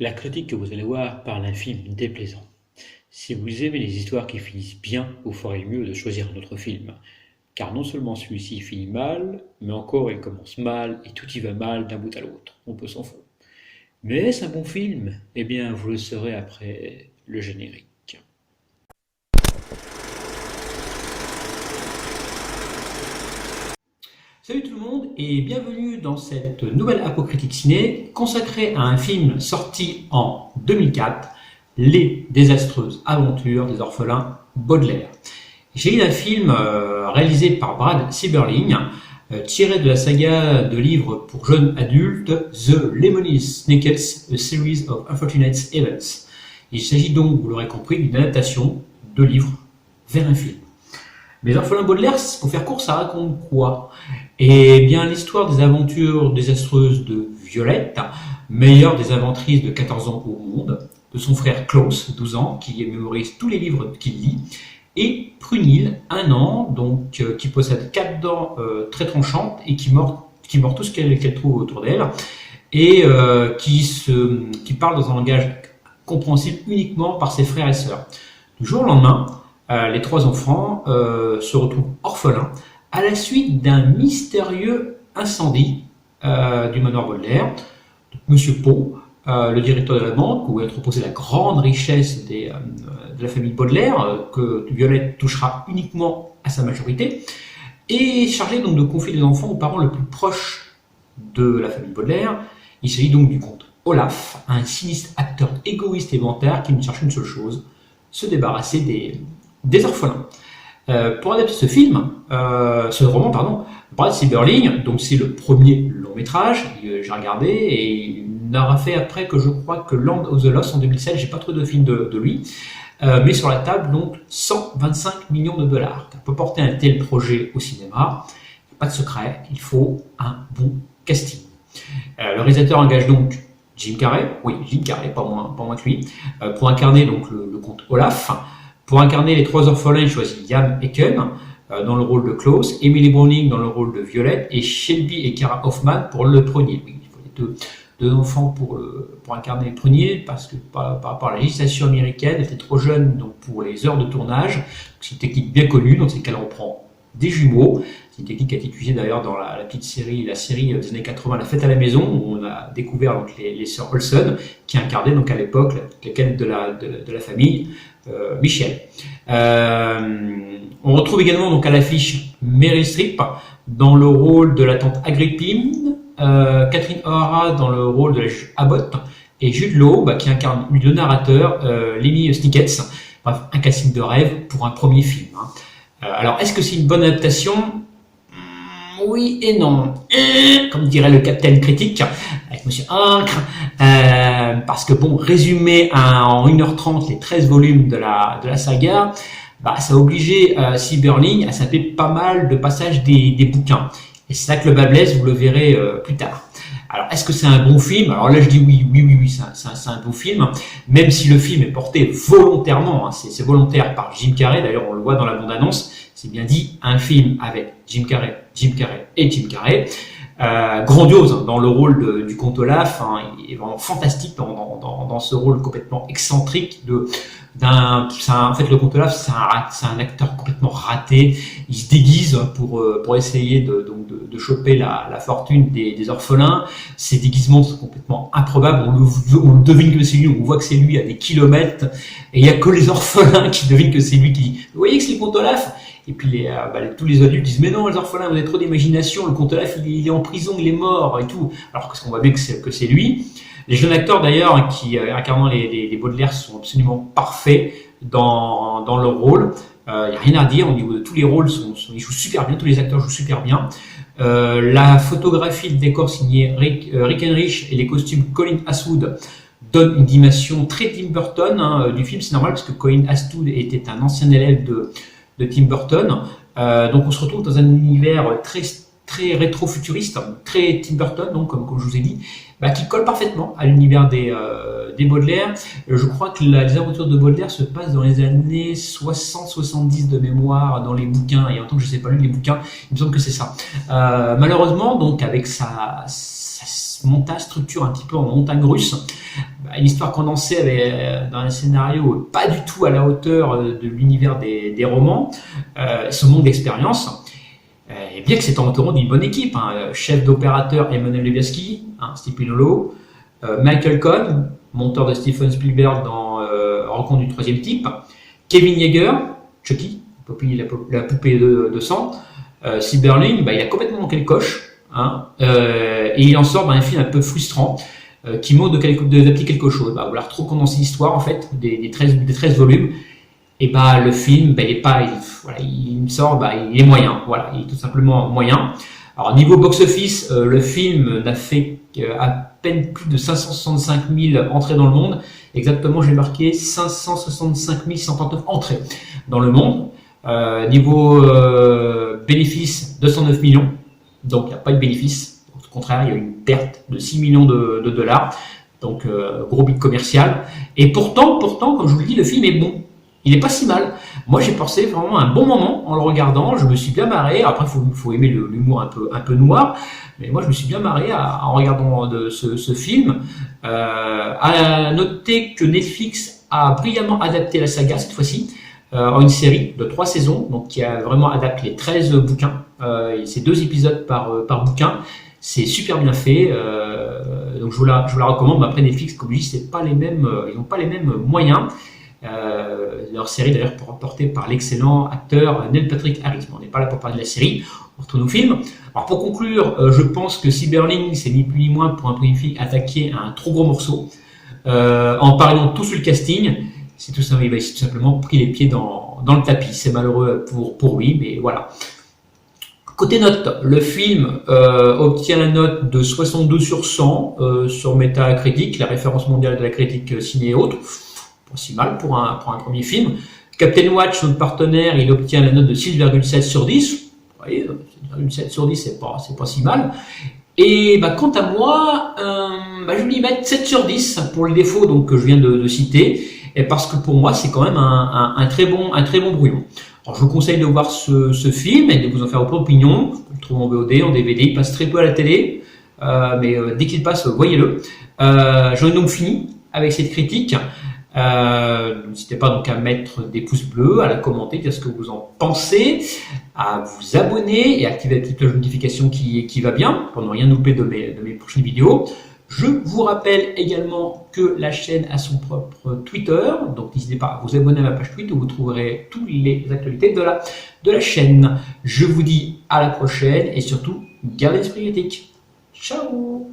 La critique que vous allez voir parle d'un film déplaisant. Si vous aimez les histoires qui finissent bien, vous ferez mieux de choisir un autre film. Car non seulement celui-ci finit mal, mais encore il commence mal et tout y va mal d'un bout à l'autre. On peut s'en foutre. Mais est-ce un bon film? Eh bien, vous le saurez après le générique. Salut tout le monde et bienvenue dans cette nouvelle apocritique ciné consacrée à un film sorti en 2004, Les désastreuses aventures des orphelins Baudelaire. Il s'agit d'un film réalisé par Brad Silberling, tiré de la saga de livres pour jeunes adultes The Lemony Snickets, A Series of Unfortunate Events. Il s'agit donc, vous l'aurez compris, d'une adaptation de livres vers un film. Les orphelins Baudelaire, pour faire court, ça raconte quoi? Eh bien, l'histoire des aventures désastreuses de Violette, meilleure des inventrices de 14 ans au monde, de son frère Klaus, 12 ans, qui mémorise tous les livres qu'il lit, et Prunille, 1 an, donc, qui possède 4 dents très tranchantes et qui mord tout ce qu'elle trouve autour d'elle, et qui parle dans un langage compréhensible uniquement par ses frères et sœurs. Du jour au lendemain, les 3 enfants se retrouvent orphelins à la suite d'un mystérieux incendie du manoir Baudelaire. Monsieur Pau, le directeur de la banque, où est entreposée la grande richesse de la famille Baudelaire, que Violette touchera uniquement à sa majorité, est chargé donc de confier les enfants aux parents les plus proches de la famille Baudelaire. Il s'agit donc du comte Olaf, un sinistre acteur égoïste et vantard qui ne cherche une seule chose, se débarrasser des orphelins. Pour adapter ce roman, Brad Silberling, donc c'est le premier long métrage, j'ai regardé, et il n'aura fait après que je crois que Land of the Lost en 2007, j'ai pas trop de films de lui, mais sur la table donc 125 millions de dollars. Pour porter un tel projet au cinéma, pas de secret, il faut un bon casting. Le réalisateur engage donc Jim Carrey, pas moins que lui, pour incarner donc le comte Olaf. Pour incarner les 3 orphelins, il choisit Ian Ecken dans le rôle de Klaus, Emily Browning dans le rôle de Violette et Shelby et Kara Hoffman pour le Prunier. Oui, il faut deux enfants pour incarner le Prunier parce que par rapport à la législation américaine, elle était trop jeune donc pour les heures de tournage. C'est une technique bien connue, dans ces cas-là on prend des jumeaux. C'est une technique qui a été utilisée d'ailleurs dans la série des années 80, La Fête à la Maison, où on a découvert donc, les sœurs Olsen, qui incarnaient donc à l'époque la cadette de la famille, Michel. On retrouve également donc à l'affiche Meryl Streep dans le rôle de la tante Agrippine, Catherine O'Hara dans le rôle de la juge Abbott, et Jude Law qui incarne le narrateur, Lemony Snickets. Bref, un casting de rêve pour un premier film. Alors, est-ce que c'est une bonne adaptation? Oui et non. Comme dirait le Capitaine Critique, avec Monsieur Ancre, parce que bon, résumer en 1h30 les 13 volumes de la saga, ça a obligé Silberling à s'appeler pas mal de passages des bouquins. Et c'est là que le bas blesse, vous le verrez plus tard. Alors, est-ce que c'est un bon film? Alors là, je dis oui, c'est un bon film, même si le film est porté volontairement, c'est volontaire par Jim Carrey, d'ailleurs on le voit dans la bande-annonce, c'est bien dit, un film avec Jim Carrey et Jim Carrey, grandiose dans le rôle du comte Olaf, il est vraiment fantastique dans ce rôle complètement excentrique en fait, le comte Olaf, c'est un acteur complètement raté. Il se déguise pour essayer de choper la fortune des orphelins. Ces déguisements sont complètement improbables. On le devine que c'est lui, on voit que c'est lui à des kilomètres. Et il n'y a que les orphelins qui devinent que c'est lui qui dit « Vous voyez que c'est le comte Olaf ?» Et puis tous les adultes disent « Mais non, les orphelins, vous avez trop d'imagination. Le comte Olaf, il est en prison, il est mort et tout. » Alors qu'on voit bien que c'est lui. Les jeunes acteurs d'ailleurs qui incarnant les Baudelaire sont absolument parfaits dans leur rôle. Il n'y a rien à dire au niveau de tous les rôles, ils jouent super bien, tous les acteurs jouent super bien. La photographie, le décor signé Rick Henrich et les costumes Colin Eastwood donnent une dimension très Tim Burton du film. C'est normal parce que Colin Eastwood était un ancien élève de Tim Burton. Donc on se retrouve dans un univers très rétro-futuriste, très Tim Burton, donc comme je vous ai dit, qui colle parfaitement à l'univers des Baudelaire. Je crois que les aventures de Baudelaire se passent dans les années 60-70 de mémoire dans les bouquins, et en tant que je ne sais pas lu les bouquins, il me semble que c'est ça. Malheureusement, donc avec sa montage structure un petit peu en montagne russe, une histoire condensée dans un scénario pas du tout à la hauteur de l'univers des romans, ce monde d'expérience. Et bien que c'est entouré d'une bonne équipe, hein, chef d'opérateur Emmanuel Lubezki, hein, Steve Pinolo, Michael Cohen, monteur de Steven Spielberg dans Rencontre du troisième type, Kevin Yeager, Chucky, la poupée de sang, Sieberling, il a complètement manqué le coche, hein, et il en sort un film un peu frustrant qui manque d'adapter quelque chose. Vouloir trop condenser l'histoire en fait, des 13 volumes. Et le film, il me sort, il est moyen. Voilà, il est tout simplement moyen. Alors niveau box-office, le film n'a fait à peine plus de 565 000 entrées dans le monde. Exactement, j'ai marqué 565 139 entrées dans le monde. Niveau bénéfice, 209 millions. Donc il n'y a pas de bénéfice. Au contraire, il y a une perte de 6 millions de dollars. Donc gros bid commercial. Et pourtant, comme je vous le dis, le film est bon. Il est pas si mal. Moi, j'ai passé vraiment un bon moment en le regardant. Je me suis bien marré. Après, faut aimer l'humour un peu noir. Mais moi, je me suis bien marré en regardant ce film. À noter que Netflix a brillamment adapté la saga cette fois-ci en une série de 3 saisons, donc qui a vraiment adapté les 13 bouquins. C'est 2 épisodes par bouquin. C'est super bien fait. Donc je vous la recommande. Mais après Netflix, comme je dis, c'est pas les mêmes. Ils n'ont pas les mêmes moyens. Leur série d'ailleurs portée par l'excellent acteur Neil Patrick Harris. On n'est pas là pour parler de la série, on retourne au film. Alors pour conclure, je pense que Sieberling, c'est ni plus ni moins pour un premier film attaqué à un trop gros morceau. En parlant tout sur le casting, c'est tout simplement pris les pieds dans le tapis. C'est malheureux pour lui, mais voilà. Côté note, le film obtient la note de 72 sur 100 sur Metacritic, la référence mondiale de la critique ciné et autres. Pas si mal pour un premier film. Captain Watch, notre partenaire, il obtient la note de 6,7 sur 10. Vous voyez, 6,7 sur 10, c'est pas si mal. Et quant à moi, je vais lui mettre 7 sur 10 pour les défauts donc, que je viens de citer. Et parce que pour moi, c'est quand même un très bon brouillon. Alors, je vous conseille de voir ce film et de vous en faire votre opinion. Vous pouvez le trouver en VOD, en DVD. Il passe très peu à la télé. Mais dès qu'il passe, voyez-le. J'en ai donc fini avec cette critique. N'hésitez pas donc à mettre des pouces bleus, à la commenter, dire ce que vous en pensez, à vous abonner et activer la petite cloche de notification qui va bien pour ne rien louper de mes prochaines vidéos. Je vous rappelle également que la chaîne a son propre Twitter, donc n'hésitez pas à vous abonner à ma page Twitter où vous trouverez toutes les actualités de la chaîne. Je vous dis à la prochaine et surtout, gardez l'esprit critique. Ciao!